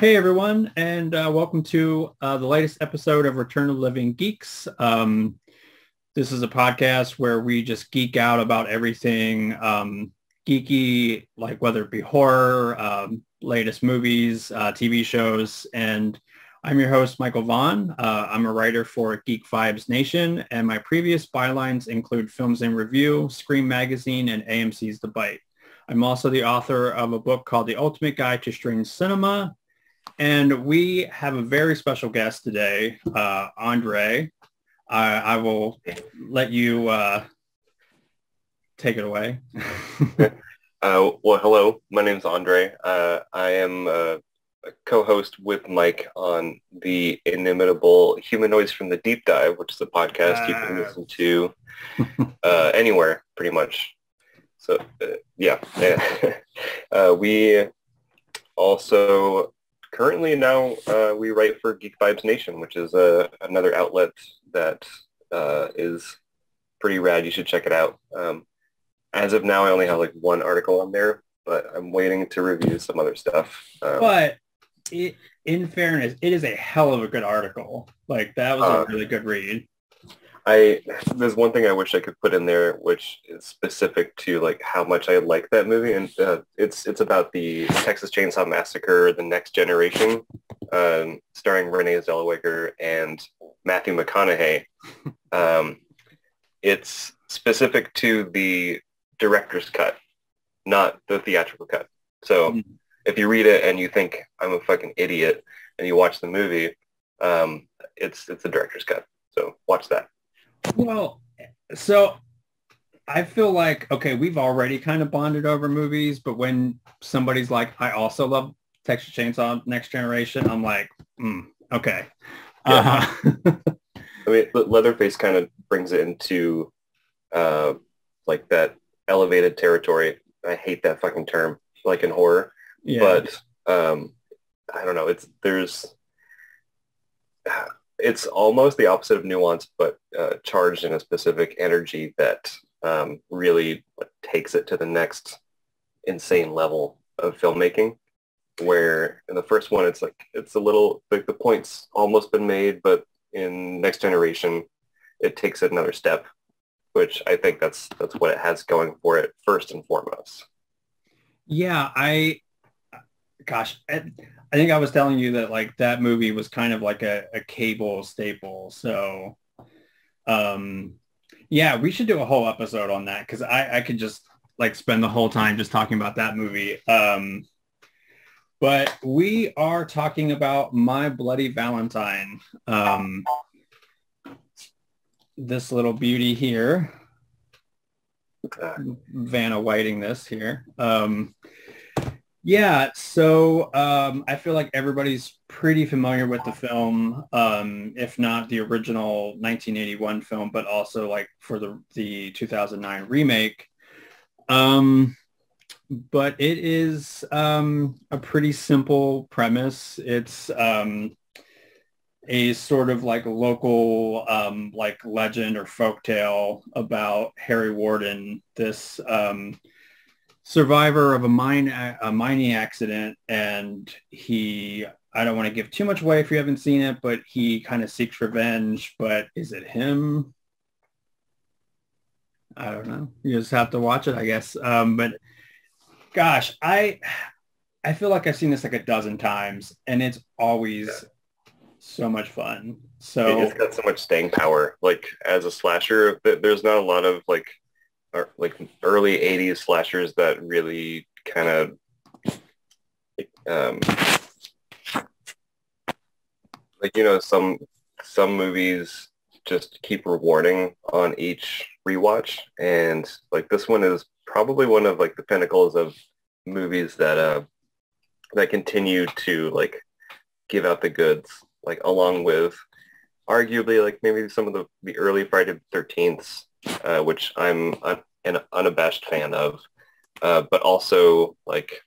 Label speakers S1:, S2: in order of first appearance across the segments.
S1: Hey everyone, and welcome to the latest episode of Return of the Living Geeks. This is a podcast where we just geek out about everything geeky, like whether it be horror, latest movies, TV shows, and I'm your host, Michael Vaughn. I'm a writer for Geek Vibes Nation, and my previous bylines include Films in Review, Scream Magazine, and AMC's The Bite. I'm also the author of a book called The Ultimate Guide to Strange Cinema. And we have a very special guest today, Andre. I will let you take it away.
S2: Well, hello. My name's Andre. I am a co-host with Mike on the inimitable Humanoids from the Deep Dive, which is a podcast you can listen to anywhere, pretty much. So, yeah. We also currently now we write for Geek Vibes Nation, which is another outlet that is pretty rad. You should check it out. As of now, I only have like one article on there, but I'm waiting to review some other stuff.
S1: But in fairness, it is a hell of a good article. Like that was a really good read.
S2: There's one thing I wish I could put in there, which is specific to like how much I like that movie, and it's about the Texas Chainsaw Massacre: The Next Generation, starring Renee Zellweger and Matthew McConaughey. It's specific to the director's cut, not the theatrical cut. So if you read it and you think I'm a fucking idiot, and you watch the movie, it's the director's cut. So watch that.
S1: Well, so I feel like, okay, we've already kind of bonded over movies, but when somebody's like, I also love Texas Chainsaw Next Generation, I'm like, okay.
S2: Yeah. I mean, Leatherface kind of brings it into like that elevated territory. I hate that fucking term, like in horror. Yeah. But I don't know. It's almost the opposite of nuance, but charged in a specific energy that really takes it to the next insane level of filmmaking. Where in the first one, it's a little like the point's almost been made, but in Next Generation, it takes it another step, which I think that's what it has going for it first and foremost.
S1: Yeah, I think I was telling you that like that movie was kind of like a cable staple. So, yeah, we should do a whole episode on that because I could just like spend the whole time just talking about that movie. But we are talking about My Bloody Valentine. This little beauty here. Vanna Whiting this here. Yeah, so I feel like everybody's pretty familiar with the film, if not the original 1981 film, but also like for the 2009 remake. But it is a pretty simple premise. It's a sort of like local like legend or folktale about Harry Warden, this survivor of a mining accident, and I don't want to give too much away if you haven't seen it, but he kind of seeks revenge. But is it him? I don't know. You just have to watch it, I guess. But gosh, I feel like I've seen this like a dozen times, and it's always so much fun. So
S2: it's got so much staying power. Like as a slasher, there's not a lot of like early 80s slashers that really kind of some movies just keep rewarding on each rewatch, and like this one is probably one of like the pinnacles of movies that continue to like give out the goods, like along with arguably like maybe some of the early Friday the 13th, which I'm an unabashed fan of, but also like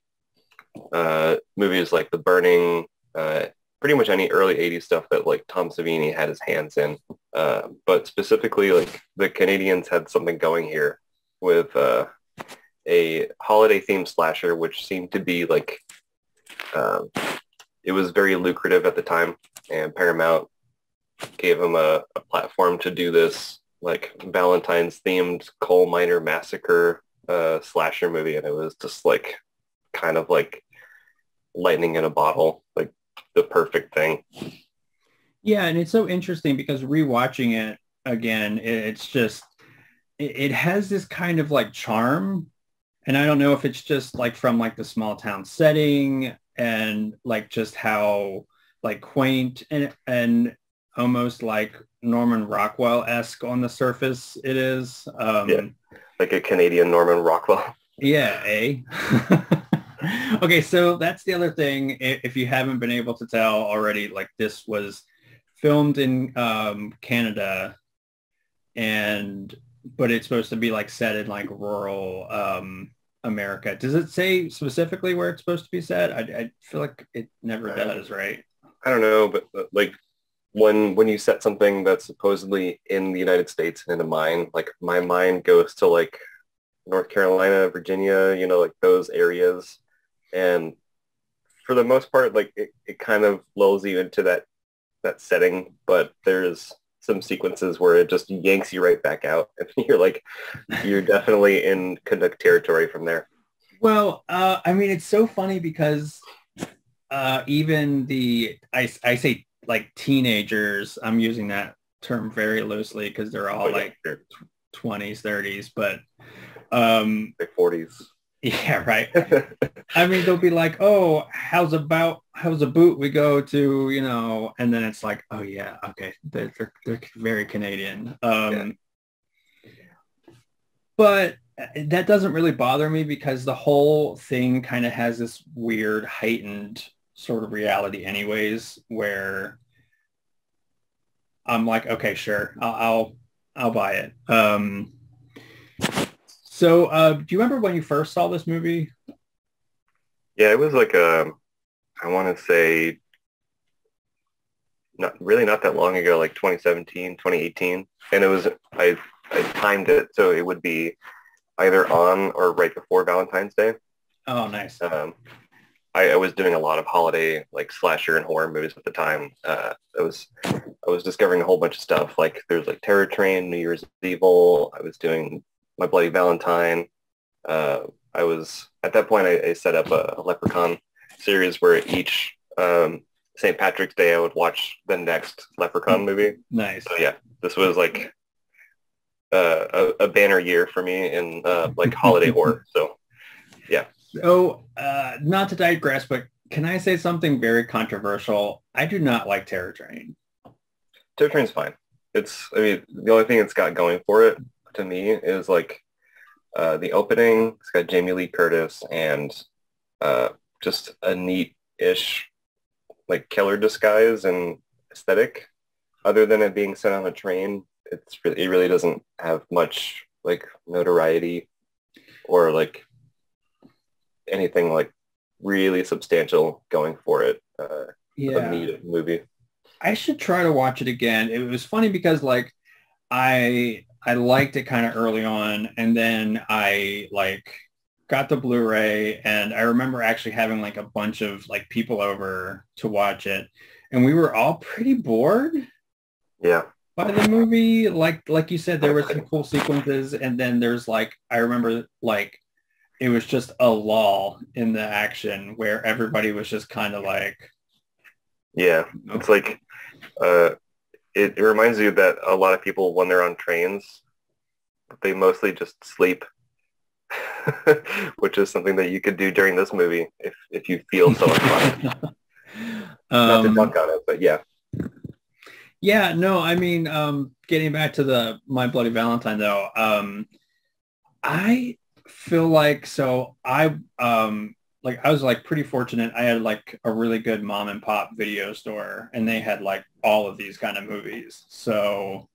S2: movies like The Burning, pretty much any early 80s stuff that like Tom Savini had his hands in. But specifically like the Canadians had something going here with a holiday themed slasher, which seemed to be like it was very lucrative at the time, and Paramount gave him a platform to do this like Valentine's themed coal miner massacre slasher movie, and it was just like kind of like lightning in a bottle, like the perfect thing.
S1: Yeah, and it's so interesting because rewatching it again, it's just it has this kind of like charm. And I don't know if it's just like from like the small town setting and like just how like quaint and almost like Norman Rockwell-esque on the surface it is.
S2: Yeah, like a Canadian Norman Rockwell.
S1: Yeah, eh? Okay, so that's the other thing. If you haven't been able to tell already, like this was filmed in Canada, and but it's supposed to be like set in like rural America. Does it say specifically where it's supposed to be set? I feel like it never does, right?
S2: I don't know, but like when you set something that's supposedly in the United States and in a mine, like my mind goes to like North Carolina, Virginia, you know, like those areas. And for the most part, like it kind of lulls you into that setting, but there's some sequences where it just yanks you right back out, and you're definitely in Canuck territory from there.
S1: Well, I mean, it's so funny because even I say like teenagers, I'm using that term very loosely because they're all like
S2: sure.
S1: 20s, 30s, but
S2: like 40s.
S1: Yeah, right. I mean, they'll be like, "Oh, how's a boot we go to, you know," and then it's like, "Oh yeah, okay, they're very Canadian."
S2: Yeah.
S1: But that doesn't really bother me because the whole thing kind of has this weird heightened sort of reality anyways, where I'm like, okay, sure, I'll buy it. So do you remember when you first saw this movie?
S2: Yeah, it was like I want to say not that long ago, like 2017, 2018. And it was, I timed it so it would be either on or right before Valentine's Day.
S1: Oh, nice.
S2: I was doing a lot of holiday like slasher and horror movies at the time. I was discovering a whole bunch of stuff. Like there's like Terror Train, New Year's Evil. I was doing My Bloody Valentine. I was at that point I set up a Leprechaun series where each St. Patrick's Day I would watch the next Leprechaun movie.
S1: Nice.
S2: So yeah, this was like a banner year for me in like holiday horror. So yeah.
S1: So not to digress, but can I say something very controversial? I do not like Terror Train.
S2: Terror Train's fine. I mean, the only thing it's got going for it to me is like the opening. It's got Jamie Lee Curtis and just a neat-ish like killer disguise and aesthetic. Other than it being set on a train, it really doesn't have much like notoriety or like anything like really substantial going for it.
S1: Yeah.
S2: A neat movie.
S1: I should try to watch it again. It was funny because like I liked it kind of early on, and then I like got the Blu-ray, and I remember actually having like a bunch of like people over to watch it, and we were all pretty bored
S2: Yeah.
S1: by the movie. Like you said, there were some cool sequences, and then there's like I remember like it was just a lull in the action where everybody was just kind of like,
S2: Yeah. It's like it reminds you that a lot of people when they're on trains, they mostly just sleep. Which is something that you could do during this movie if you feel so inclined. Not to dunk on it, but yeah.
S1: Yeah, no, I mean, getting back to the My Bloody Valentine though, I feel like like I was like pretty fortunate. I had like a really good mom and pop video store, and they had like all of these kind of movies. So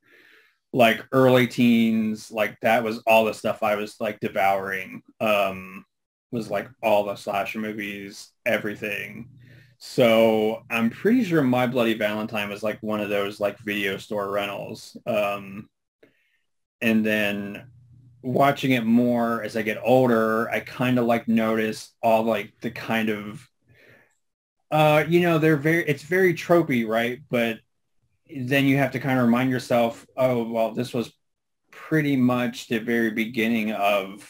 S1: like early teens, like that was all the stuff I was like devouring, was like all the slasher movies, everything. So I'm pretty sure My Bloody Valentine was like one of those like video store rentals. And then watching it more as I get older, I kind of like notice all like the kind of it's very tropey, right? But then you have to kind of remind yourself, oh, well, this was pretty much the very beginning of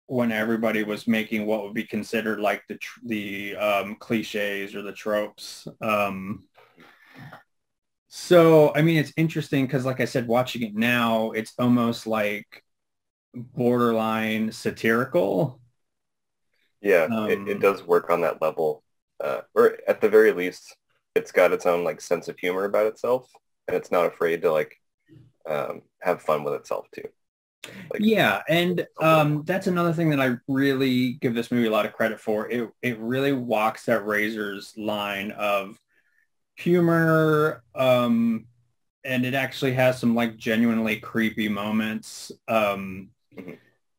S1: when everybody was making what would be considered like the cliches or the tropes. So, I mean, it's interesting because, like I said, watching it now, it's almost like borderline satirical.
S2: Yeah, it does work on that level. Or at the very least, it's got its own like sense of humor about itself, and it's not afraid to like have fun with itself too. Like,
S1: yeah, and that's another thing that I really give this movie a lot of credit for. It really walks that razor's line of humor, and it actually has some like genuinely creepy moments.
S2: mhm.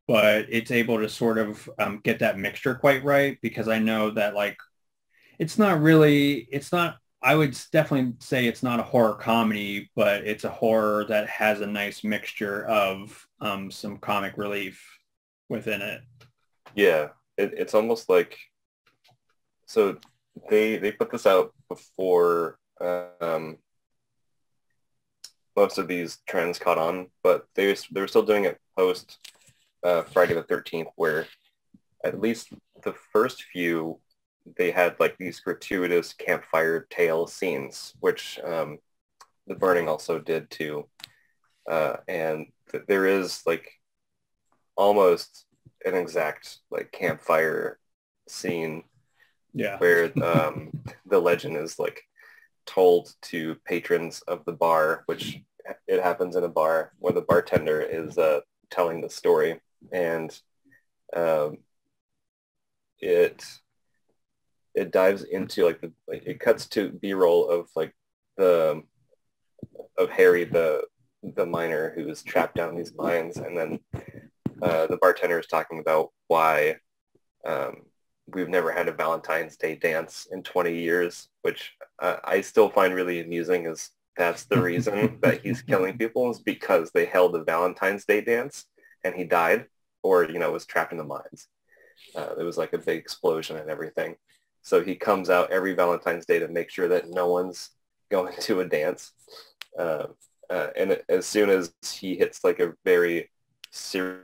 S1: But it's able to sort of get that mixture quite right, because I know that like it's not, I would definitely say it's not a horror comedy, but it's a horror that has a nice mixture of some comic relief within it.
S2: Yeah, it's almost like, so they put this out before most of these trends caught on, but they were still doing it post Friday the 13th, where at least the first few, they had like these gratuitous campfire tale scenes, which The Burning also did too. And there is like almost an exact like campfire scene
S1: Yeah.
S2: where the legend is like told to patrons of the bar, which it happens in a bar where the bartender is telling the story, and it dives into like it cuts to B-roll of like the of Harry the miner who is trapped down these mines, and then the bartender is talking about why we've never had a Valentine's Day dance in 20 years, which I still find really amusing. Is that's the reason that he's killing people, is because they held a Valentine's Day dance and he died, or was trapped in the mines. There was like a big explosion and everything. So he comes out every Valentine's Day to make sure that no one's going to a dance. And as soon as he hits like a very serious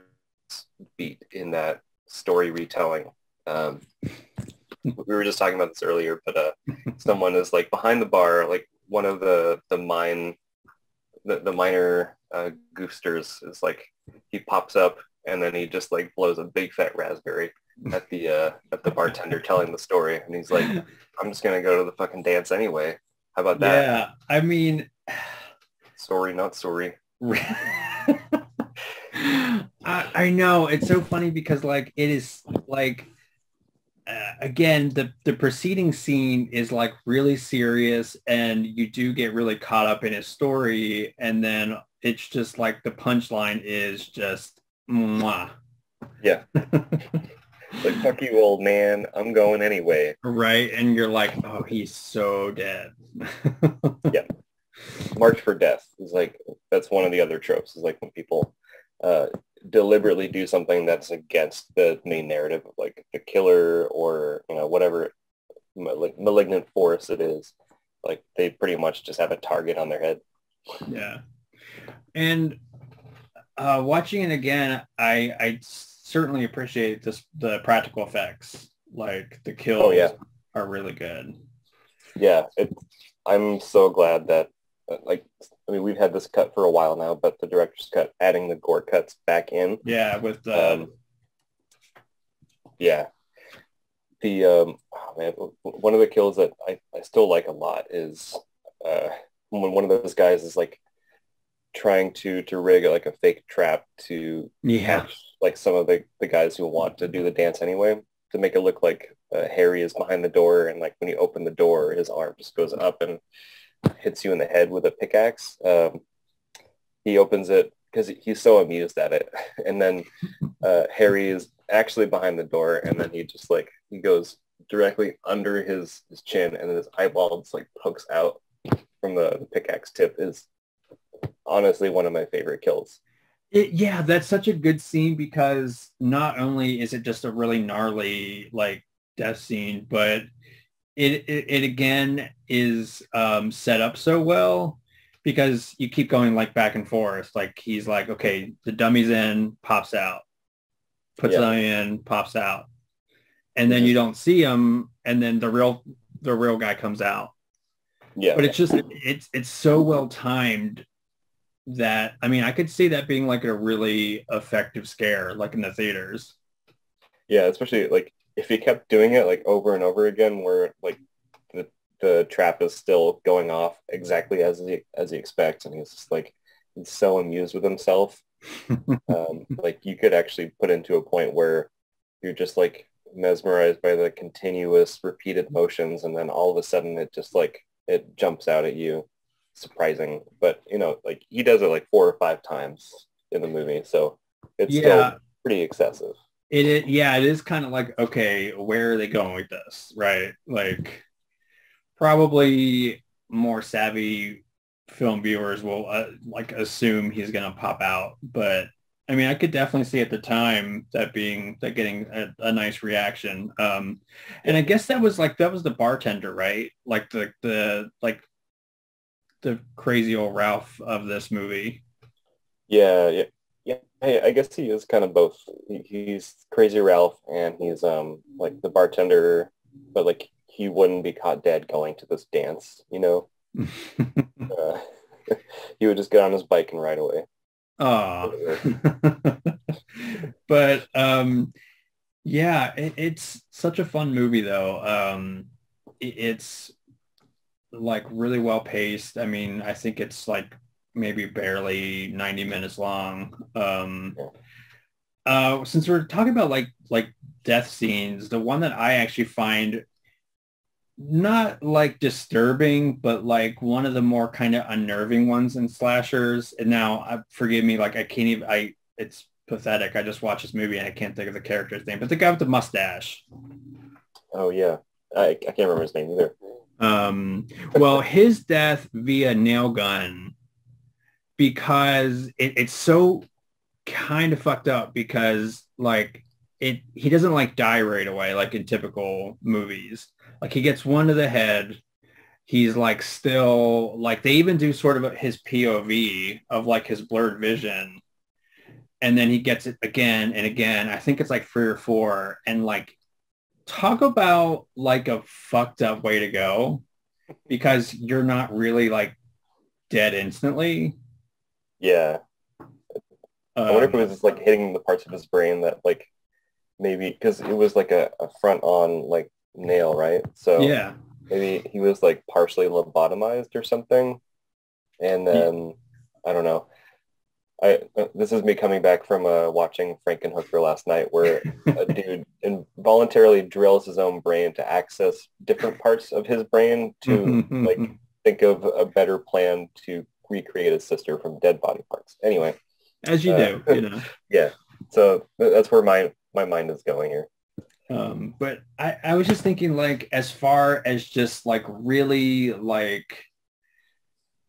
S2: beat in that story retelling, we were just talking about this earlier, but someone is like behind the bar, like one of the minor goofsters is like, he pops up and then he just like blows a big fat raspberry at the bartender telling the story, and he's like, I'm just gonna go to the fucking dance anyway. How about that?
S1: Yeah, I mean,
S2: sorry, not sorry.
S1: I know, it's so funny because like it is like again, the preceding scene is like really serious, and you do get really caught up in his story, and then it's just like the punchline is just mwah.
S2: Yeah. Like, fuck you, old man, I'm going anyway.
S1: Right, and you're like, oh, he's so dead.
S2: Yeah. March for Death is like, that's one of the other tropes, is like when people deliberately do something that's against the main narrative of like the killer or whatever malignant force it is. Like, they pretty much just have a target on their head.
S1: Yeah. And watching it again, I certainly appreciate the practical effects. Like the kills are really good.
S2: Yeah, I'm so glad that we've had this cut for a while now, but the director's cut, adding the gore cuts back in.
S1: Yeah, with the
S2: one of the kills that I still like a lot is when one of those guys is like trying to rig like a fake trap to catch like some of the guys who want to do the dance anyway, to make it look like Harry is behind the door, and like when you open the door, his arm just goes up and hits you in the head with a pickaxe. He opens it because he's so amused at it, and then Harry is actually behind the door, and then he goes directly under his chin, and then his eyeball just like pokes out from the pickaxe tip. Is honestly one of my favorite kills.
S1: Yeah, that's such a good scene, because not only is it just a really gnarly like death scene, but it again is set up so well because you keep going like back and forth. Like he's like, okay, the dummy's in, pops out, puts the dummy in, pops out, and then you don't see him, and then the real guy comes out.
S2: Yeah.
S1: But it's so well timed that, I mean, I could see that being like a really effective scare, like in the theaters.
S2: Yeah, especially like if he kept doing it like over and over again, where like the trap is still going off exactly as he expects, and he's just like he's so amused with himself. Like you could actually put into a point where you're just like mesmerized by the continuous repeated motions, and then all of a sudden it just like it jumps out at you. Surprising, but you know, like he does it like 4 or 5 times in the movie, so it's still pretty excessive.
S1: It is kind of like, okay, where are they going with this, right? Like probably more savvy film viewers will like assume he's gonna pop out, but I mean, I could definitely see at the time that getting a nice reaction. And I guess that was the bartender, right? Like the crazy old Ralph of this movie.
S2: Yeah. I guess he is kind of both. He's Crazy Ralph, and he's like the bartender, but like he wouldn't be caught dead going to this dance, you know. He would just get on his bike and ride away.
S1: Oh, but yeah, it's such a fun movie though. It's like really well paced. I mean, I think it's like maybe barely 90 minutes long. Since we're talking about like death scenes, the one that I actually find not like disturbing, but like one of the more kind of unnerving ones in slashers. And now, forgive me, like I can't even, it's pathetic. I just watched this movie and I can't think of the character's name, but the guy with the mustache.
S2: Oh yeah. I can't remember his name either.
S1: Well, his death via nail gun, because it's so kind of fucked up, because like he doesn't like die right away like in typical movies. Like he gets one to the head. He's like still like, they even do sort of his POV of like his blurred vision, and then he gets it again and again. I think it's like 3 or 4, and like talk about like a fucked up way to go, because you're not really like dead instantly.
S2: Yeah. I wonder if it was just like hitting the parts of his brain that like maybe, because it was like a front on like nail, right? So
S1: yeah,
S2: maybe he was like partially lobotomized or something. And then I don't know. This is me coming back from watching Frankenhooker last night, where a dude involuntarily drills his own brain to access different parts of his brain to like think of a better plan to recreate his sister from dead body parts. Anyway,
S1: as you do, you know.
S2: Yeah, so that's where my mind is going here.
S1: But I was just thinking, like, as far as just like really like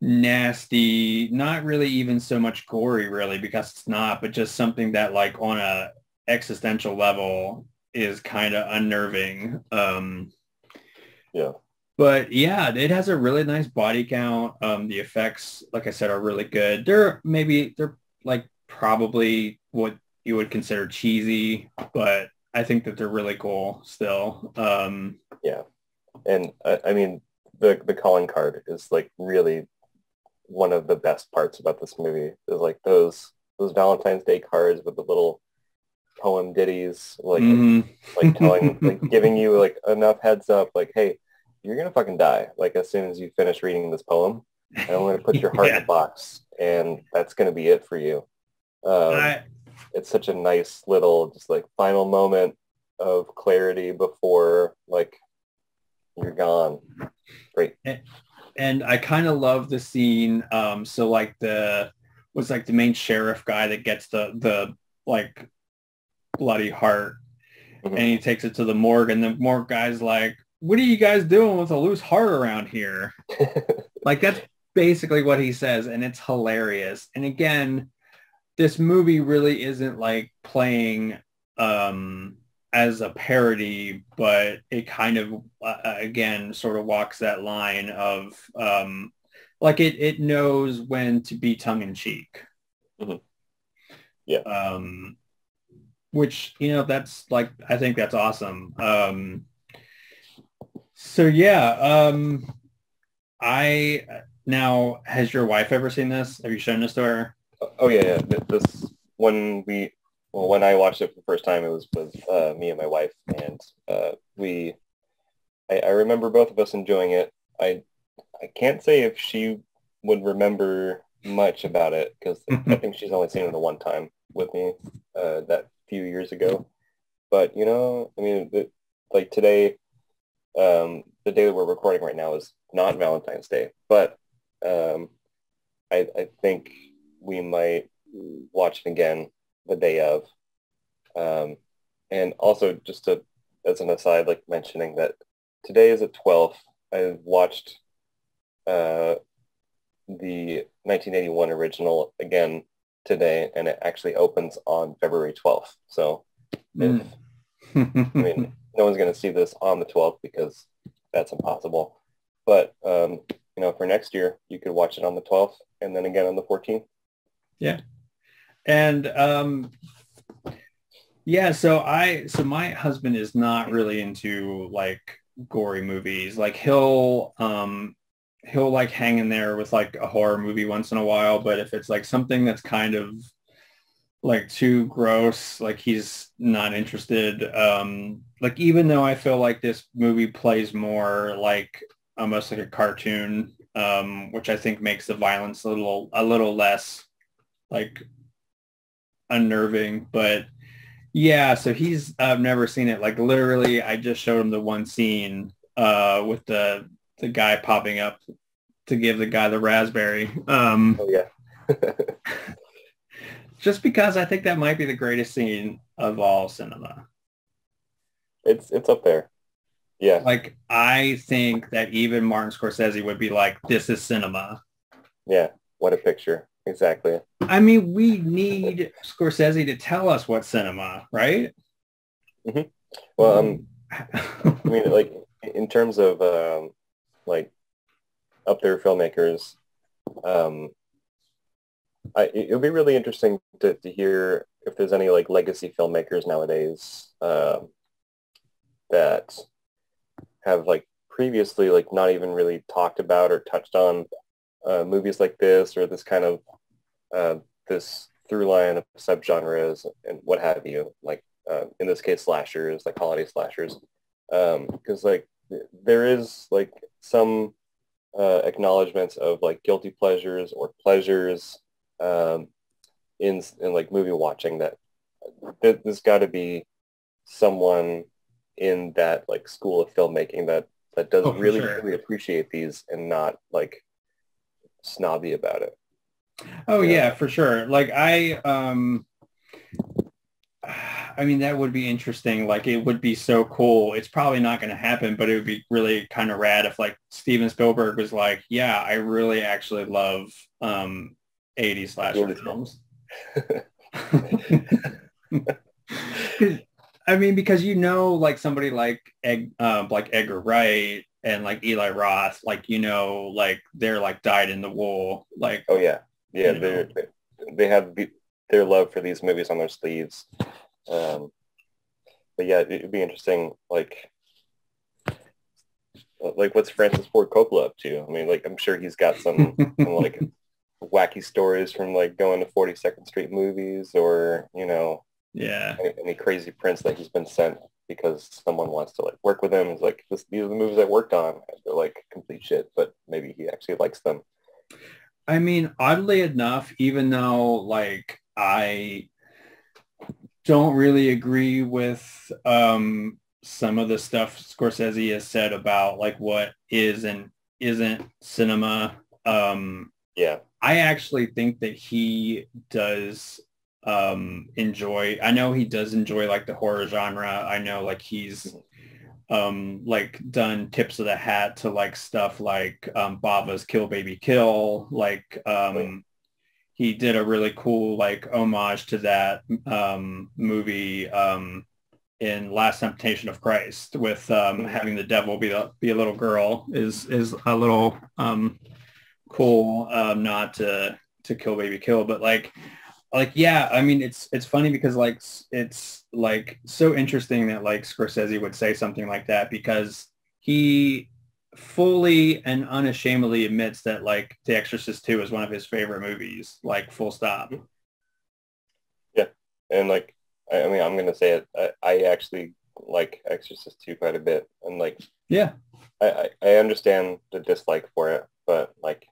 S1: nasty, not really even so much gory really, because it's not, but just something that like on a existential level is kind of unnerving.
S2: Yeah.
S1: But yeah, it has a really nice body count. The effects, like I said, are really good. They're like probably what you would consider cheesy, but I think that they're really cool still.
S2: Yeah. And I mean, the calling card is like really one of the best parts about this movie, is like those Valentine's Day cards with the little poem ditties, like like telling, like giving you like enough heads up, like, hey, you're gonna fucking die like as soon as you finish reading this poem, and I'm gonna put your heart in a box, and that's gonna be it for you. It's such a nice little just like final moment of clarity before like you're gone. Great.
S1: And I kind of love the scene. So like the main sheriff guy that gets the like bloody heart, and he takes it to the morgue, and the morgue guy's like, what are you guys doing with a loose heart around here? Like that's basically what he says, and it's hilarious. And again, this movie really isn't like playing as a parody, but it kind of again sort of walks that line of like it knows when to be tongue in cheek.
S2: Mm-hmm. Yeah.
S1: Which, you know, that's like, I think that's awesome. So yeah, I now, has your wife ever seen this? Have you shown this to her?
S2: Oh yeah, yeah. This when I watched it for the first time, it was with me and my wife, and I remember both of us enjoying it. I can't say if she would remember much about it because I think she's only seen it the one time with me that few years ago. But you know, I mean, like today, the day that we're recording right now is not Valentine's Day, but um, I think we might watch it again the day of. Um, and also just to, as an aside, like mentioning that today is the 12th. I watched uh, the 1981 original again today, and it actually opens on February 12th. So if, I mean, no one's going to see this on the 12th because that's impossible. But, you know, for next year, you could watch it on the 12th and then again on the 14th.
S1: Yeah. And yeah, so my husband is not really into like gory movies. Like he'll like hang in there with like a horror movie once in a while, but if it's like something that's kind of like too gross, like he's not interested. Like even though I feel like this movie plays more like almost like a cartoon, which I think makes the violence a little less like unnerving, but yeah, so he's never seen it. Like literally, I just showed him the one scene with the guy popping up to give the guy the raspberry.
S2: Oh yeah.
S1: Just because I think that might be the greatest scene of all cinema.
S2: It's up there. Yeah.
S1: Like I think that even Martin Scorsese would be like, "This is cinema."
S2: Yeah. What a picture. Exactly.
S1: I mean, we need Scorsese to tell us what cinema, right?
S2: Mm-hmm. Well, I mean, like in terms of like up there filmmakers, um, it'll be really interesting to hear if there's any like legacy filmmakers nowadays that have like previously like not even really talked about or touched on movies like this or this kind of this through line of subgenres and what have you, like in this case slashers, like holiday slashers, because like there is like some acknowledgments of like guilty pleasures or pleasures um, in like movie watching that there's got to be someone in that like school of filmmaking that does
S1: Oh, for
S2: really
S1: sure.
S2: really appreciate these and not like snobby about it.
S1: Oh
S2: Yeah.
S1: yeah, for sure. Like I mean that would be interesting. Like it would be so cool. It's probably not going to happen, but it would be really kind of rad if like Steven Spielberg was like, "Yeah, I really actually love 80s slasher films." I mean, because you know, like somebody like Edgar Wright and like Eli Roth, like you know, like they're like dyed in the wool, like
S2: Oh yeah, yeah.
S1: you know.
S2: They have their love for these movies on their sleeves. Um, but yeah, it'd be interesting. Like what's Francis Ford Coppola up to? I mean, like I'm sure he's got some like wacky stories from like going to 42nd Street movies, or you know,
S1: Yeah.
S2: any crazy prints that he's been sent because someone wants to like work with him. It's like these are the movies I worked on. And they're like complete shit, but maybe he actually likes them.
S1: I mean, oddly enough, even though like I don't really agree with some of the stuff Scorsese has said about like what is and isn't cinema.
S2: Yeah.
S1: I actually think that he does enjoy, I know he does enjoy like the horror genre. I know like he's like done tips of the hat to like stuff like Bava's Kill Baby Kill, like he did a really cool like homage to that movie in Last Temptation of Christ with having the devil be a little girl is a little cool, not to Kill Baby Kill, but like yeah, I mean it's funny because like it's like so interesting that like Scorsese would say something like that, because he fully and unashamedly admits that like The Exorcist 2 is one of his favorite movies, like full stop.
S2: Yeah, and like I mean I'm gonna say it. I actually like Exorcist 2 quite a bit, and like
S1: Yeah,
S2: I understand the dislike for it, but like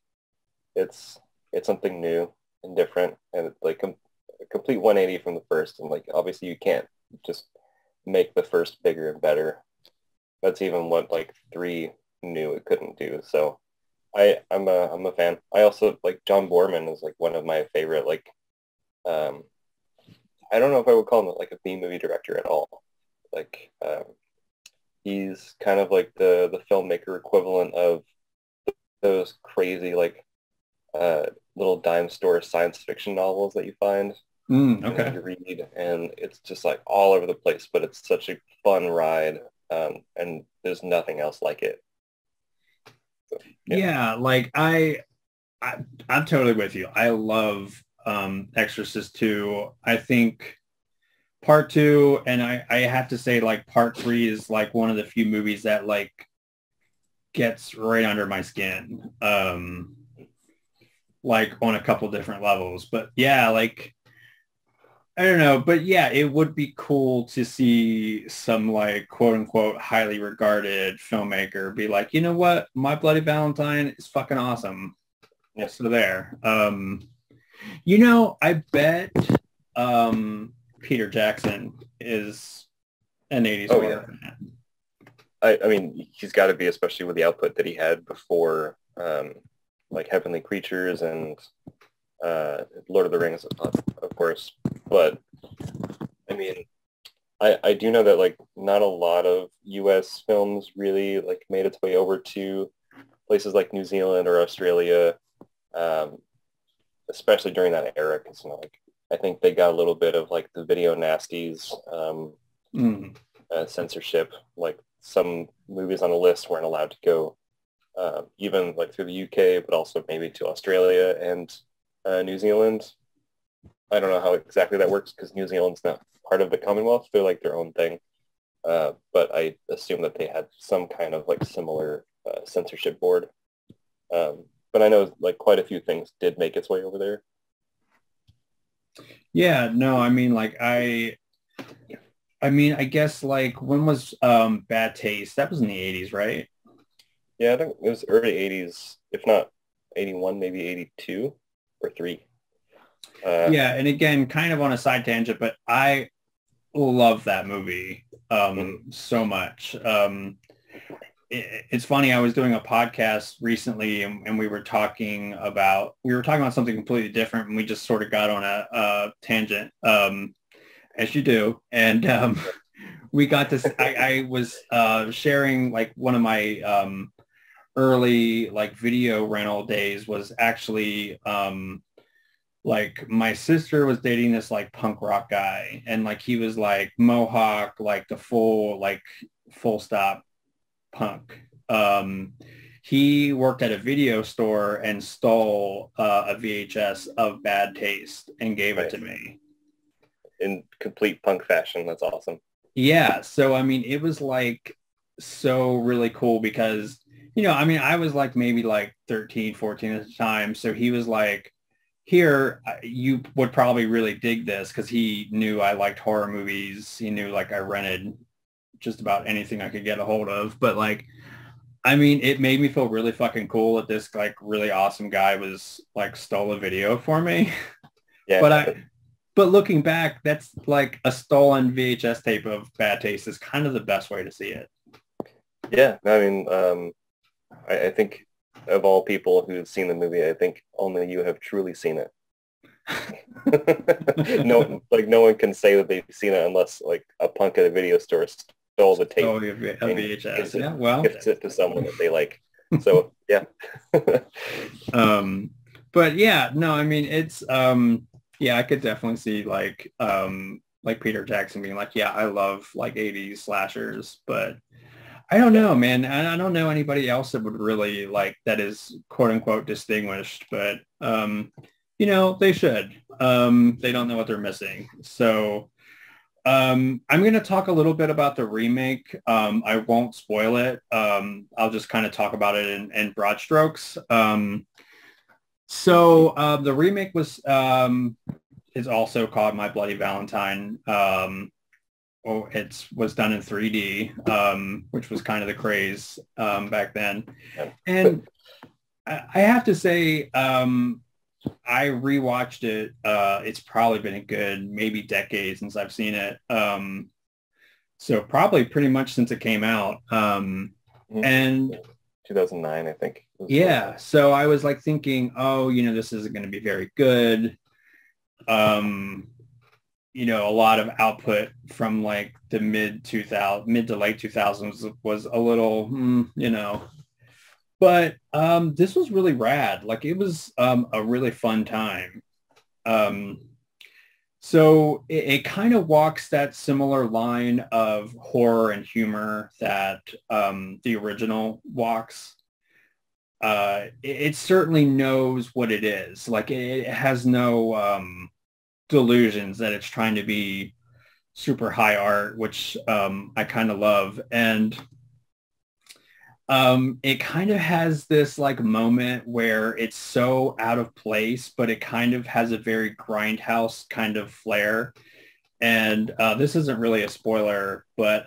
S2: it's something new and different, and it's like a complete 180 from the first. And like obviously you can't just make the first bigger and better. That's even what like 3 knew it couldn't do. So I'm a fan. I also like John Boorman is like one of my favorite, like I don't know if I would call him like a B movie director at all. Like he's kind of like the filmmaker equivalent of those crazy like little dime store science fiction novels that you find
S1: okay.
S2: and you read, and it's just like all over the place, but it's such a fun ride, and there's nothing else like it. So,
S1: Yeah, like I'm totally with you. I love Exorcist 2. I think part 2, and I have to say like part 3 is like one of the few movies that like gets right under my skin. Like on a couple different levels. But yeah, like I don't know, but yeah, it would be cool to see some like quote unquote highly regarded filmmaker be like, you know what, My Bloody Valentine is fucking awesome.
S2: yeah.
S1: So there. You know, I bet Peter Jackson is an 80s
S2: Oh
S1: horror
S2: yeah.
S1: fan.
S2: I mean, he's got to be, especially with the output that he had before, like Heavenly Creatures and Lord of the Rings, of course. But I mean, I do know that like not a lot of U.S. films really like made its way over to places like New Zealand or Australia, especially during that era, because you know, like I think they got a little bit of like the video nasties, censorship. Like some movies on the list weren't allowed to go, even like through the UK, but also maybe to Australia and New Zealand. I don't know how exactly that works because New Zealand's not part of the Commonwealth. They're like their own thing. But I assume that they had some kind of like similar censorship board. But I know like quite a few things did make its way over there.
S1: Yeah, no, I mean like I mean, I guess like when was Bad Taste? That was in the 80s, right?
S2: Yeah, I think it was early 80s, if not 81, maybe 82 or 3.
S1: Yeah, and again, kind of on a side tangent, but I love that movie so much. It's funny, I was doing a podcast recently and we were talking about something completely different, and we just sort of got on a tangent, as you do. And we got this, I was sharing like one of my early like video rental days was actually like my sister was dating this like punk rock guy, and like he was like mohawk, like the full stop punk. He worked at a video store and stole a VHS of Bad Taste and gave it to me.
S2: In complete punk fashion. That's awesome.
S1: Yeah. So, I mean, it was like so really cool because, you know, I mean, I was like maybe like 13, 14 at the time. So he was like, here, you would probably really dig this, because he knew I liked horror movies. He knew like I rented just about anything I could get a hold of. But like, I mean, it made me feel really fucking cool that this like really awesome guy was like stole a video for me.
S2: Yeah.
S1: But looking back, that's like a stolen VHS tape of Bad Taste is kind of the best way to see it.
S2: Yeah. I mean, I think of all people who've seen the movie, I think only you have truly seen it. No, like no one can say that they've seen it unless like a punk at a video store stole the tape.
S1: Oh, a VHS. Yeah, well,
S2: gifts it to someone that they like. So yeah.
S1: But yeah, no, I mean it's yeah, I could definitely see like like Peter Jackson being like, yeah, I love like 80s slashers, but I don't know, man. I don't know anybody else that would really like that is quote unquote distinguished, but they should. They don't know what they're missing. So I'm going to talk a little bit about the remake. I won't spoil it. I'll just kind of talk about it in broad strokes. The remake is also called My Bloody Valentine. It was done in 3D, which was kind of the craze back then. And I have to say, I rewatched it. It's probably been a good maybe decade since I've seen it. So probably pretty much since it came out. And
S2: 2009, I think.
S1: Yeah. So I was like thinking, oh, this isn't going to be very good. A lot of output from like the mid to late 2000s was a little, but this was really rad. Like it was a really fun time. So it kind of walks that similar line of horror and humor that the original walks. It certainly knows what it is. Like it has no delusions that it's trying to be super high art, which I kind of love. And it kind of has this like moment where it's so out of place, but it kind of has a very grindhouse kind of flair. And this isn't really a spoiler, but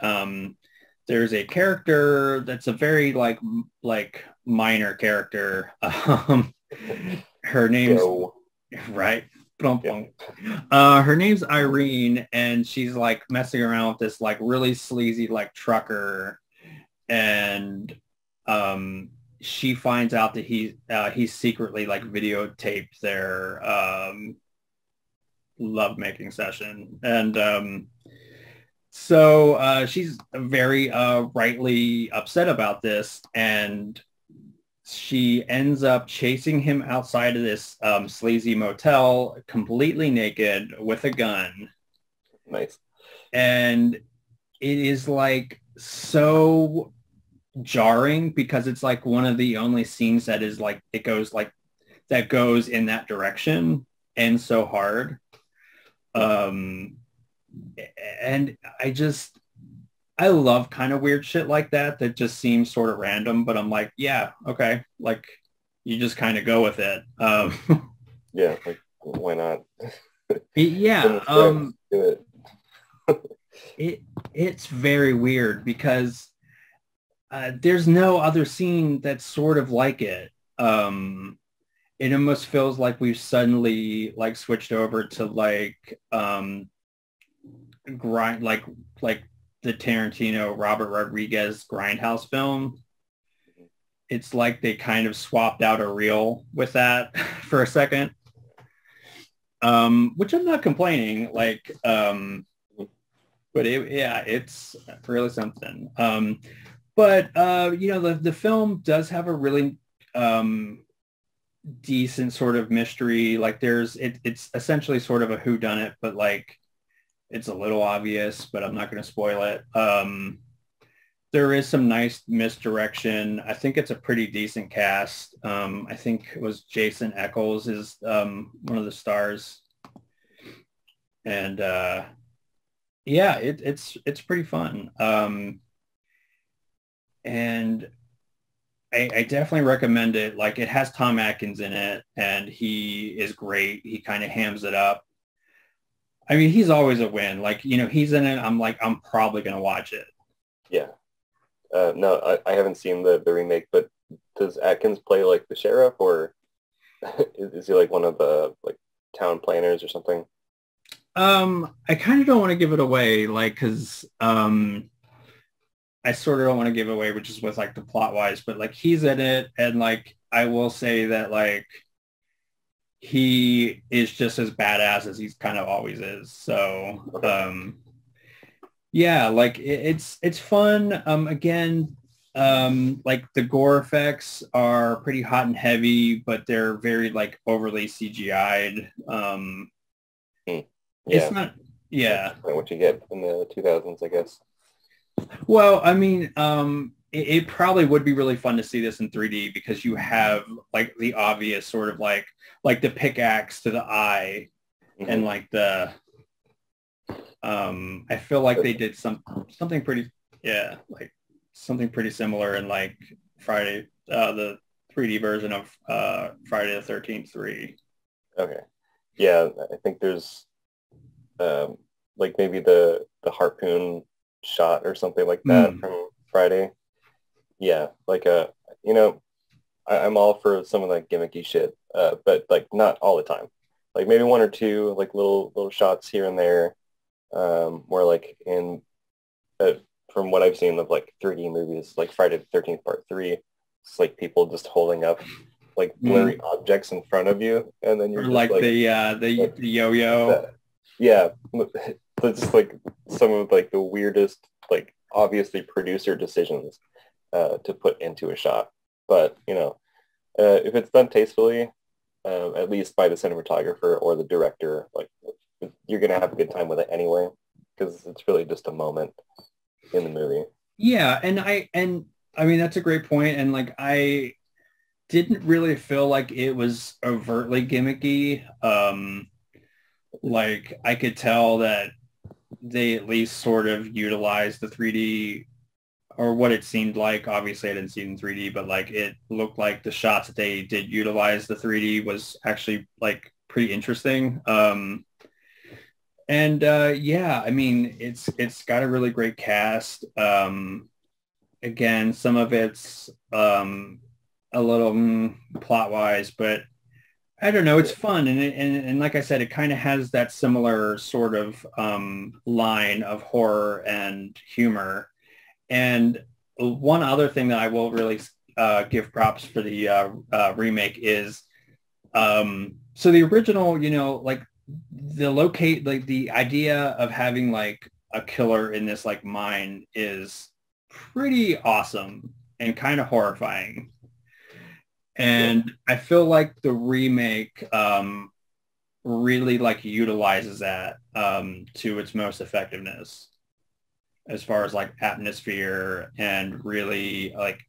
S1: there's a character that's a very like minor character. Her name's right. Her name's Irene, and she's like messing around with this like really sleazy like trucker, and she finds out that he's secretly like videotaped their lovemaking session, and so she's very rightly upset about this, and she ends up chasing him outside of this sleazy motel completely naked with a gun.
S2: Nice.
S1: And it is like so jarring because it's like one of the only scenes that is like it goes like that goes in that direction and so hard. And I love kind of weird shit like that just seems sort of random, but I'm like, yeah, okay. Like you just kind of go with it.
S2: Yeah, like why not?
S1: Yeah.
S2: Do
S1: it. It's very weird because there's no other scene that's sort of like it. It almost feels like we've suddenly like switched over to like grind like the Tarantino Robert Rodriguez Grindhouse film. It's like they kind of swapped out a reel with that for a second, which I'm not complaining. Like, but it's really something. But the film does have a really decent sort of mystery. Like it's essentially sort of a whodunit, but like it's a little obvious, but I'm not going to spoil it. There is some nice misdirection. I think it's a pretty decent cast. I think it was Jason Eccles is one of the stars. And it's pretty fun. And I definitely recommend it. Like it has Tom Atkins in it and he is great. He kind of hams it up. I mean, he's always a win. Like, he's in it. I'm probably going to watch it.
S2: Yeah. No, I haven't seen the remake, but does Atkins play like the sheriff or is he like one of the like town planners or something?
S1: I kind of don't want to give it away, like, cause, I sort of don't want to give away, which is with like the plot wise, but like he's in it. And like, I will say that like, he is just as badass as he's kind of always is. So, yeah, like it's fun. Again, like the gore effects are pretty hot and heavy, but they're very like overly CGI'd.
S2: Yeah.
S1: It's not, Yeah.
S2: That's what you get in the 2000s, I guess.
S1: Well, I mean, it probably would be really fun to see this in 3D because you have like the obvious sort of like the pickaxe to the eye and like the I feel like they did something pretty like something pretty similar in like Friday the 3D version of Friday the 13th 3.
S2: Okay. Yeah, I think there's like maybe the harpoon shot or something like that from Friday. Yeah, like you know, I'm all for some of that gimmicky shit, but like not all the time. Like maybe one or two like little shots here and there, more like in uh, from what I've seen of like 3D movies, like Friday the 13th Part 3, it's like people just holding up like blurry objects in front of you, and then you're
S1: Or
S2: just
S1: like
S2: like
S1: the yo-yo.
S2: yeah, it's just like some of like the weirdest, like obviously producer decisions to put into a shot. But you know, if it's done tastefully, at least by the cinematographer or the director, like you're gonna have a good time with it anyway, because it's really just a moment in the movie.
S1: Yeah, and I mean that's a great point, and like I didn't really feel like it was overtly gimmicky. Like I could tell that they at least sort of utilized the 3D or what it seemed like. Obviously I didn't see it in 3D, but like it looked like the shots that they did utilize the 3D was actually like pretty interesting. And yeah, I mean it's got a really great cast. Again, some of it's a little plot wise, but I don't know. It's fun, and like I said, it kind of has that similar sort of line of horror and humor. And one other thing that I will really give props for the remake is so the original, you know, like the idea of having like a killer in this like mine is pretty awesome and kind of horrifying. And I feel like the remake really like utilizes that to its most effectiveness as far as like atmosphere and really like,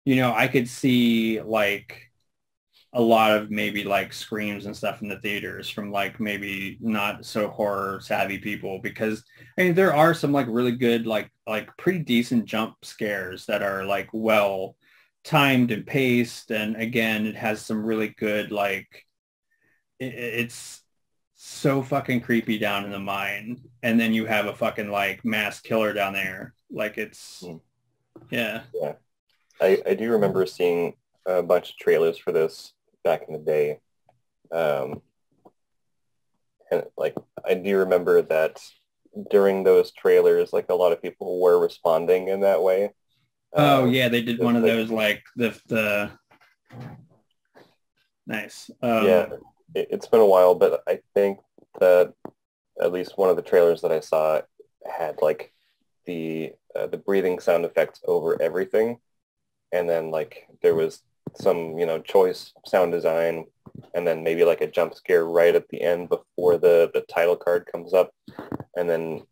S1: you know, I could see like a lot of maybe like screams and stuff in the theaters from like maybe not so horror savvy people because I mean there are some like really good like pretty decent jump scares that are like well timed and paced, and again it has some really good like it's so fucking creepy down in the mine, and then you have a fucking like mass killer down there like it's yeah.
S2: I do remember seeing a bunch of trailers for this back in the day. And like I do remember that during those trailers, like a lot of people were responding in that way.
S1: Oh yeah, they did one of
S2: like,
S1: those like the nice.
S2: Yeah, it's been a while, but I think that at least one of the trailers that I saw had like the breathing sound effects over everything, and then like there was some choice sound design, and then maybe like a jump scare right at the end before the title card comes up, and then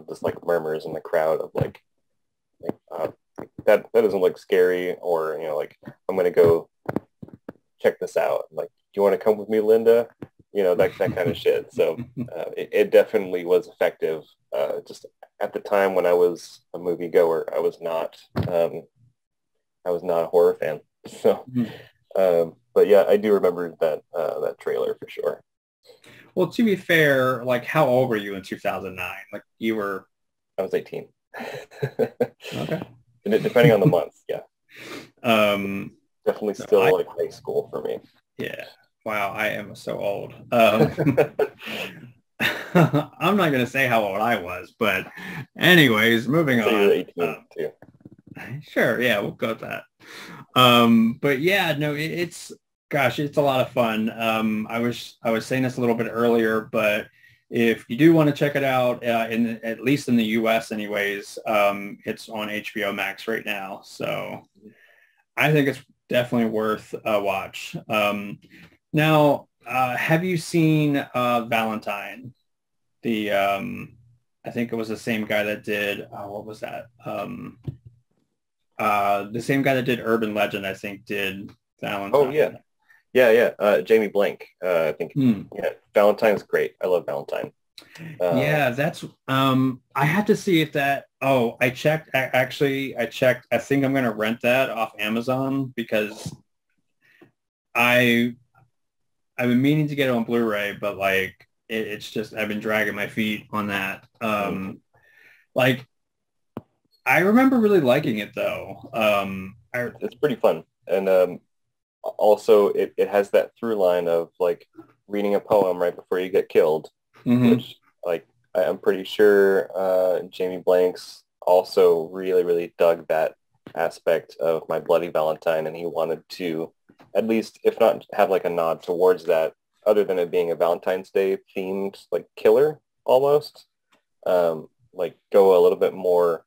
S2: just like murmurs in the crowd of like that doesn't look scary, or like I'm gonna go check this out, like do you want to come with me, Linda? That kind of shit. So it definitely was effective. Just at the time when I was a moviegoer, I was not a horror fan. So, but yeah, I do remember that trailer for sure.
S1: Well, to be fair, like how old were you in 2009? Like you were...
S2: I was 18.
S1: Okay.
S2: Depending on the month, yeah. Definitely
S1: So
S2: still like high school for me.
S1: Yeah. Wow, I am so old. I'm not going to say how old I was, but anyways, moving on.
S2: You're 18 too.
S1: Sure, yeah, we'll go with that. But yeah, no, it's a lot of fun. I was saying this a little bit earlier, but if you do want to check it out, at least in the US anyways, it's on HBO Max right now. So I think it's definitely worth a watch. Now, have you seen Valentine? the I think it was the same guy that did what was that? The same guy that did Urban Legend, I think, did
S2: Oh
S1: Valentine.
S2: yeah, yeah, yeah. Jamie Blank. I think.
S1: Hmm.
S2: Yeah, Valentine's great. I love Valentine.
S1: Yeah, that's I had to see if that I checked actually I checked. I think I'm gonna rent that off Amazon because I I've been meaning to get it on Blu-ray, but like it's just I've been dragging my feet on that. Like I remember really liking it though.
S2: It's pretty fun, and also it has that through line of like reading a poem right before you get killed,
S1: mhm.
S2: which like I'm pretty sure Jamie Blanks also really, really dug that aspect of My Bloody Valentine, and he wanted to at least, if not have like a nod towards that, other than it being a Valentine's Day themed like killer almost, like go a little bit more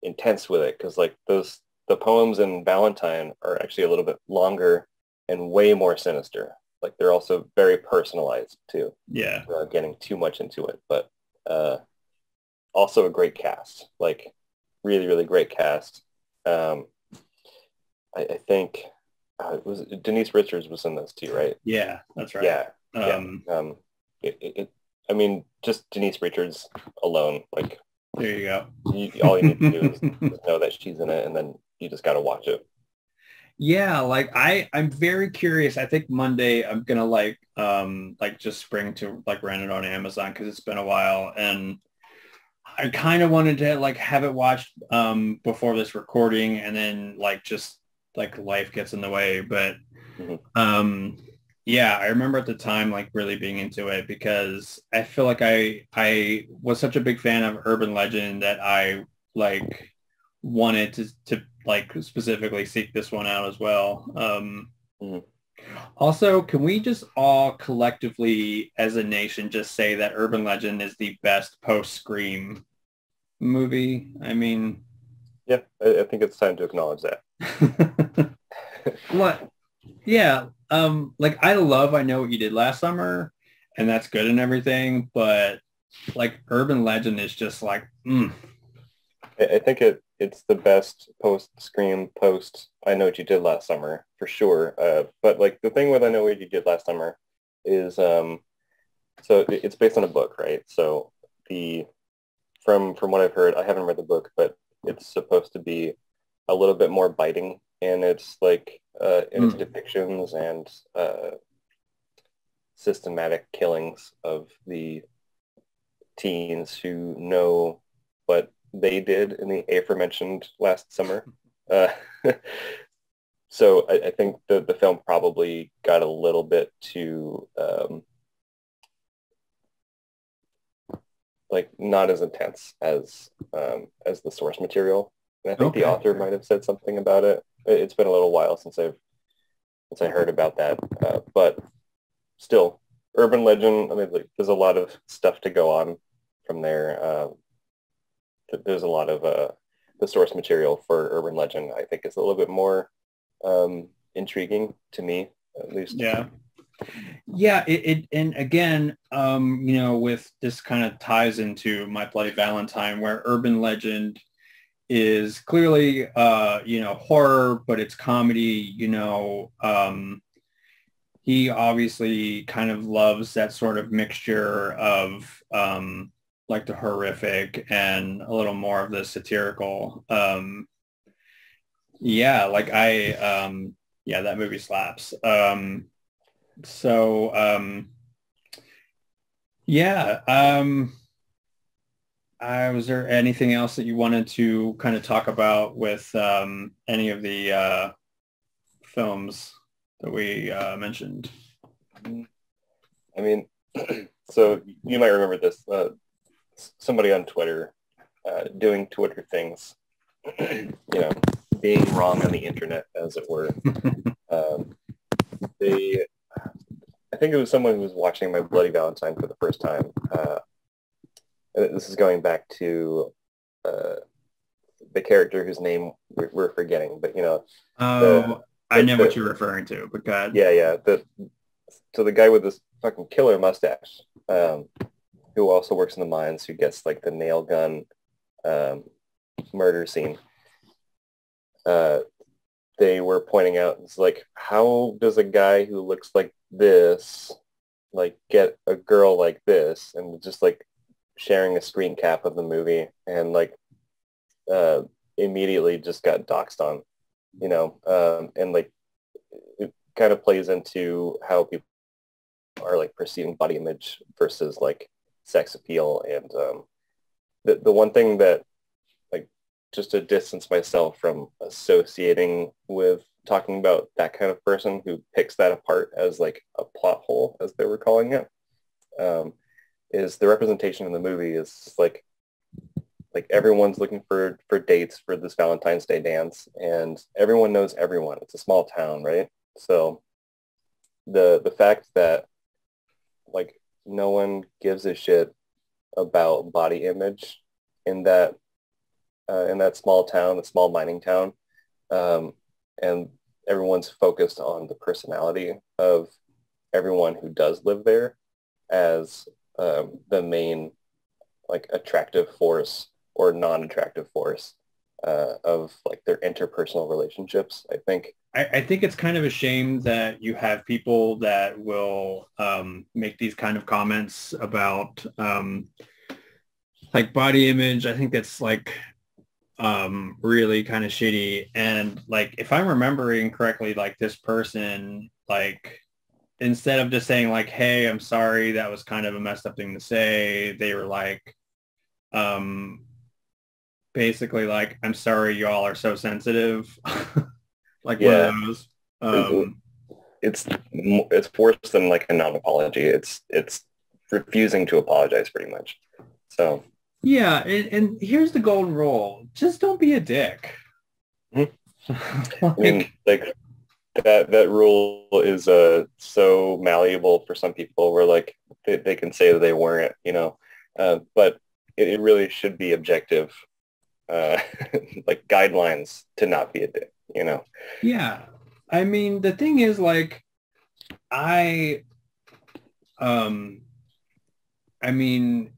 S2: intense with it because like the poems in Valentine are actually a little bit longer and way more sinister. Like they're also very personalized too,
S1: Yeah.
S2: without getting too much into it. But uh, also a great cast, like really, really great cast. Um, I think it was Denise Richards was in this too, right?
S1: Yeah, that's right.
S2: Yeah, yeah.
S1: Um,
S2: I mean, just Denise Richards alone, like
S1: there you go.
S2: all you need to do is know that she's in it, and then you just got to watch it.
S1: Yeah, like I'm very curious. I think Monday I'm gonna like just spring to like rent it on Amazon because it's been a while and I kind of wanted to like have it watched before this recording and then like just like life gets in the way. But
S2: Mhm.
S1: yeah, I remember at the time like really being into it because I feel like I was such a big fan of Urban Legend that I like wanted to like specifically seek this one out as well.
S2: Mhm.
S1: Also, can we just all collectively as a nation just say that Urban Legend is the best post-Scream movie? I mean,
S2: Yeah, I think it's time to acknowledge that.
S1: what? Yeah, like I love I Know What You Did Last Summer, and that's good and everything, but like Urban Legend is just like,
S2: I think it's the best post Scream post I Know What You Did Last Summer for sure. But like the thing with I Know What You Did Last Summer is so it's based on a book, right? So the from what I've heard, I haven't read the book, but it's supposed to be a little bit more biting in its like in its depictions and systematic killings of the teens who know what they did in the aforementioned last summer. Uh, so I think the film probably got a little bit too like not as intense as the source material. And I think the
S1: okay.
S2: author might have said something about it. It's been a little while since I heard about that, but still, Urban Legend. I mean, like, there's a lot of stuff to go on from there. There's a lot of the source material for Urban Legend. I think is a little bit more intriguing to me, at least.
S1: Yeah. Yeah, and again, with this kind of ties into My Bloody Valentine, where Urban Legend is clearly, horror, but it's comedy, he obviously kind of loves that sort of mixture of like the horrific and a little more of the satirical. Yeah, like yeah, that movie slaps. So, yeah. Was there anything else that you wanted to kind of talk about with any of the films that we mentioned?
S2: I mean, so you might remember this. Somebody on Twitter doing Twitter things, being wrong on the internet, as it were. They, I think it was someone who was watching My Bloody Valentine for the first time. This is going back to the character whose name we're forgetting, but
S1: Oh, I know what you're referring to, but God.
S2: yeah, so the guy with this fucking killer mustache, um, who also works in the mines, who gets like the nail gun um, murder scene. Uh, they were pointing out, it's like, how does a guy who looks like this like get a girl like this? And just like sharing a screen cap of the movie, and like immediately just got doxxed on, and like it kind of plays into how people are like perceiving body image versus like sex appeal. And the one thing that, like, just to distance myself from associating with talking about that kind of person who picks that apart as like a plot hole, as they were calling it, is the representation in the movie is like everyone's looking for dates for this Valentine's Day dance, and everyone knows everyone. It's a small town, right? So the fact that like no one gives a shit about body image in that small town, a small mining town, and everyone's focused on the personality of everyone who does live there as the main like attractive force or non-attractive force of like their interpersonal relationships.
S1: I think it's kind of a shame that you have people that will make these kind of comments about like body image. I think that's like really kind of shitty. And like, if I'm remembering correctly, like this person, like instead of just saying like, hey, I'm sorry, that was kind of a messed up thing to say, they were like, basically like, I'm sorry, y'all are so sensitive. Like one
S2: Yeah,
S1: of those.
S2: it's worse than like a non-apology. It's refusing to apologize pretty much. So
S1: Yeah, and here's the golden rule. Just don't be a dick.
S2: I mean, like that rule is so malleable for some people, where like they can say that they weren't, but it really should be objective, like guidelines to not be a dick.
S1: Yeah. I mean, the thing is like, I, um, I mean,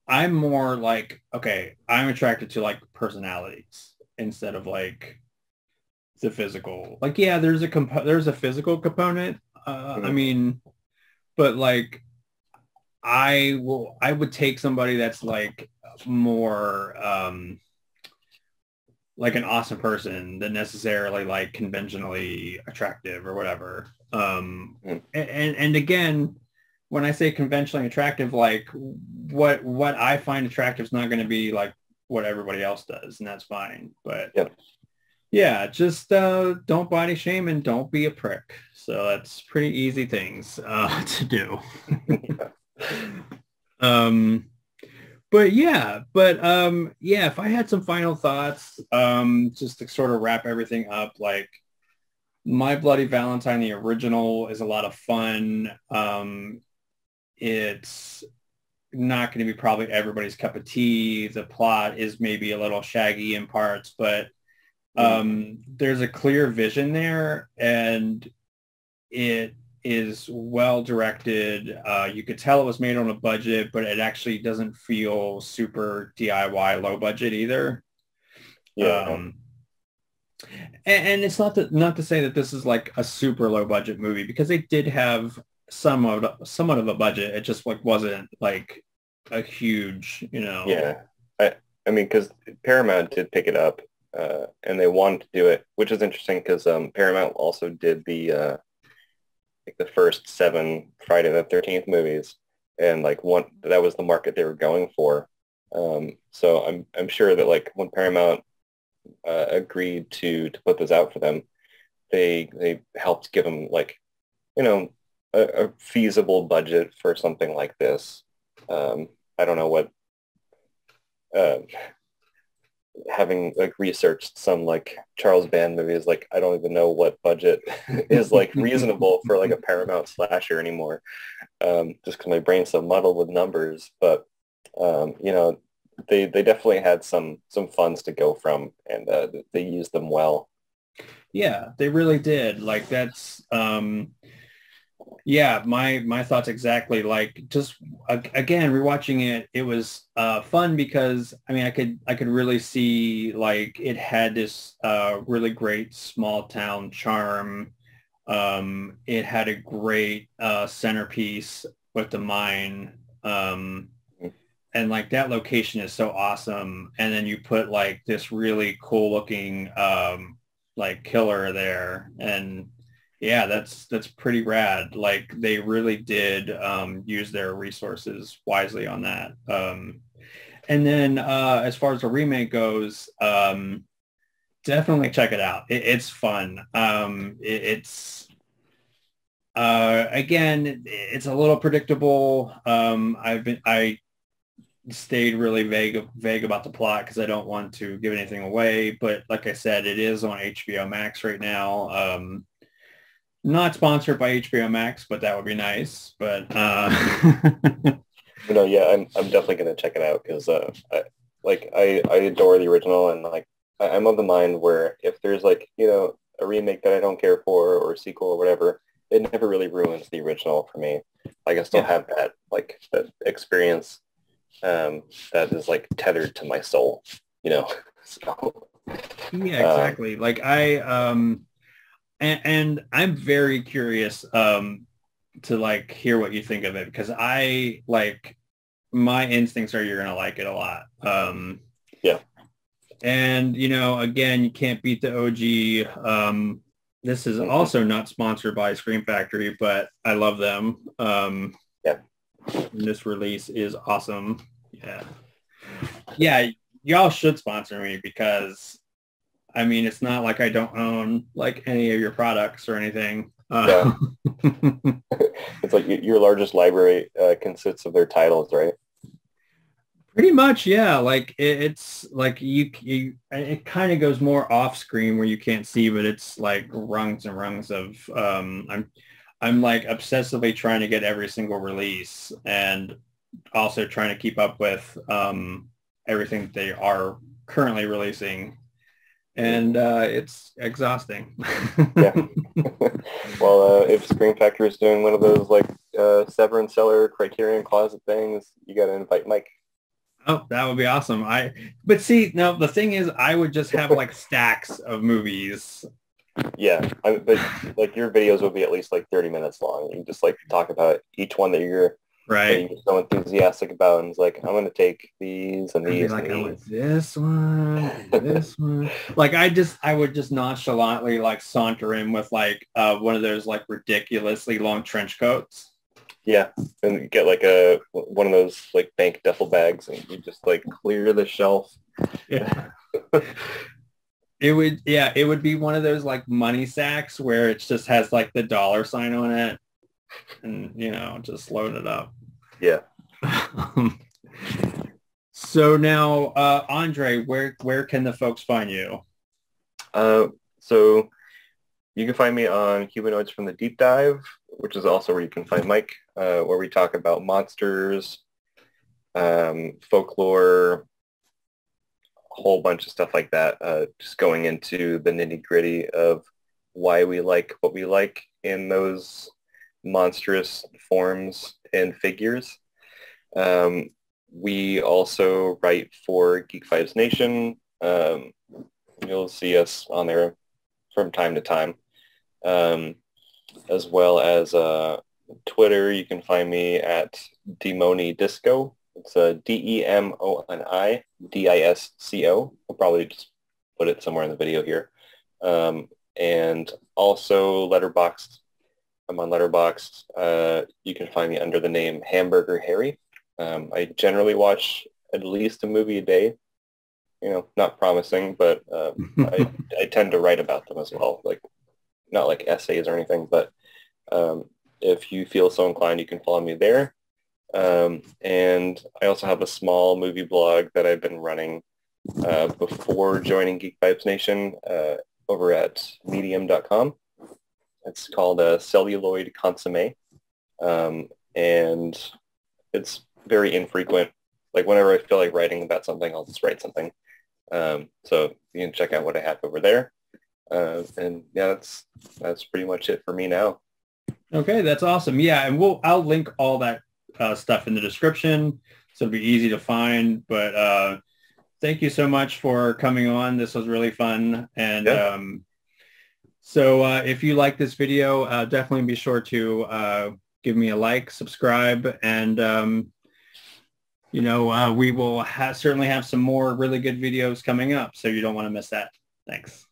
S1: I'm more like, okay, I'm attracted to like personalities instead of like the physical. Like, yeah, there's a physical component. I
S2: Mhm.
S1: mean, but like, I would take somebody that's like more, like an awesome person than necessarily like conventionally attractive or whatever.
S2: Mhm.
S1: And again, when I say conventionally attractive, like what I find attractive is not going to be like what everybody else does, and that's fine. But
S2: Yeah.
S1: yeah, just don't body shame and don't be a prick. So that's pretty easy things to do. um, but if I had some final thoughts, just to sort of wrap everything up, like My Bloody Valentine, the original, is a lot of fun. It's not going to be probably everybody's cup of tea. The plot is maybe a little shaggy in parts, but there's a clear vision there, and it is well directed. You could tell it was made on a budget, but it actually doesn't feel super DIY low budget either.
S2: Yeah.
S1: Um, and it's not to say that this is like a super low budget movie, because they did have somewhat of a budget. It just like wasn't like a huge,
S2: Yeah. I mean, because Paramount did pick it up, and they wanted to do it, which is interesting because Paramount also did like the first 7 Friday the 13th movies, and like one that was the market they were going for. So I'm sure that like when Paramount agreed to put this out for them, they helped give them like, you know, a feasible budget for something like this. I don't know what, uh, having like researched some like Charles Band movies, like I don't even know what budget is like reasonable for like a Paramount slasher anymore. Just because my brain's so muddled with numbers. But they definitely had some funds to go from, and they used them well.
S1: Yeah, they really did. Like that's Yeah, my thoughts exactly. Like just again, rewatching it, it was fun because I mean I could really see like it had this really great small town charm. It had a great centerpiece with the mine. And like that location is so awesome. And then you put like this really cool looking like killer there, and yeah, that's pretty rad. Like they really did use their resources wisely on that. And then as far as the remake goes, definitely check it out. It's fun. It's again, it's a little predictable. I stayed really vague about the plot because I don't want to give anything away. But like I said, it is on HBO Max right now. Not sponsored by HBO Max, but that would be nice. But
S2: Yeah, I'm definitely gonna check it out because I adore the original, and like I'm of the mind where if there's like a remake that I don't care for or a sequel or whatever, it never really ruins the original for me. Like I still
S1: yeah,
S2: have that experience that is like tethered to my soul, you know. So
S1: yeah,
S2: um,
S1: exactly. Like and I'm very curious to like hear what you think of it because I like my instincts are you're gonna like it a lot.
S2: yeah.
S1: And again, you can't beat the OG. This is
S2: Hmm.
S1: also not sponsored by Scream Factory, but I love them.
S2: Yeah.
S1: This release is awesome. Yeah, yeah, y'all should sponsor me because I mean it's not like I don't own like any of your products or anything.
S2: Yeah. It's like your largest library consists of their titles, right?
S1: Pretty much, yeah. Like it's like it kind of goes more off screen where you can't see, but it's like rungs and rungs of I'm like obsessively trying to get every single release and also trying to keep up with everything they are currently releasing. And it's exhausting.
S2: Yeah. Well, if Scream Factory is doing one of those like Severance Cellar Criterion Closet things, you got to invite Mike.
S1: Oh, that would be awesome. But see, no, the thing is, I would just have like stacks of movies.
S2: Yeah, but like your videos would be at least like 30 minutes long. You just like talk about each one that
S1: Right.
S2: you're so enthusiastic about, and it's like I'm gonna take these and
S1: I'd be
S2: these and
S1: like, I
S2: these.
S1: want this one and this one. Like I would just nonchalantly like saunter in with like one of those like ridiculously long trench coats.
S2: Yeah, and get like a one of those like bank duffel bags, and you just like clear the shelf.
S1: Yeah. It would be one of those like money sacks where it just has like the dollar sign on it and just load it up.
S2: Yeah.
S1: So now, Andre, where can the folks find you?
S2: So you can find me on Humanoids from the Deep Dive, which is also where you can find Mike, where we talk about monsters, folklore, a whole bunch of stuff like that. Just going into the nitty gritty of why we like what we like in those monstrous forms and figures. Um, we also write for Geek Vibes Nation. You'll see us on there from time to time, as well as Twitter. You can find me at Demoni Disco. It's DEMONI DISCO. I'll probably just put it somewhere in the video here. And also Letterboxd. I'm on Letterboxd. You can find me under the name Hamburger Harry. I generally watch at least a movie a day. Not promising, but I tend to write about them as well. Like not like essays or anything, but if you feel so inclined, you can follow me there. And I also have a small movie blog that I've been running before joining Geek Vibes Nation over at medium.com. It's called Celluloid Consomme. And it's very infrequent. Like whenever I feel like writing about something, I'll just write something. So you can check out what I have over there. And yeah, that's pretty much it for me now.
S1: Okay, that's awesome. Yeah, and I'll link all that stuff in the description, so it'll be easy to find. But thank you so much for coming on. This was really fun. And
S2: Yeah.
S1: so if you like this video, definitely be sure to give me a like, subscribe, and we will certainly have some more really good videos coming up. So you don't want to miss that. Thanks.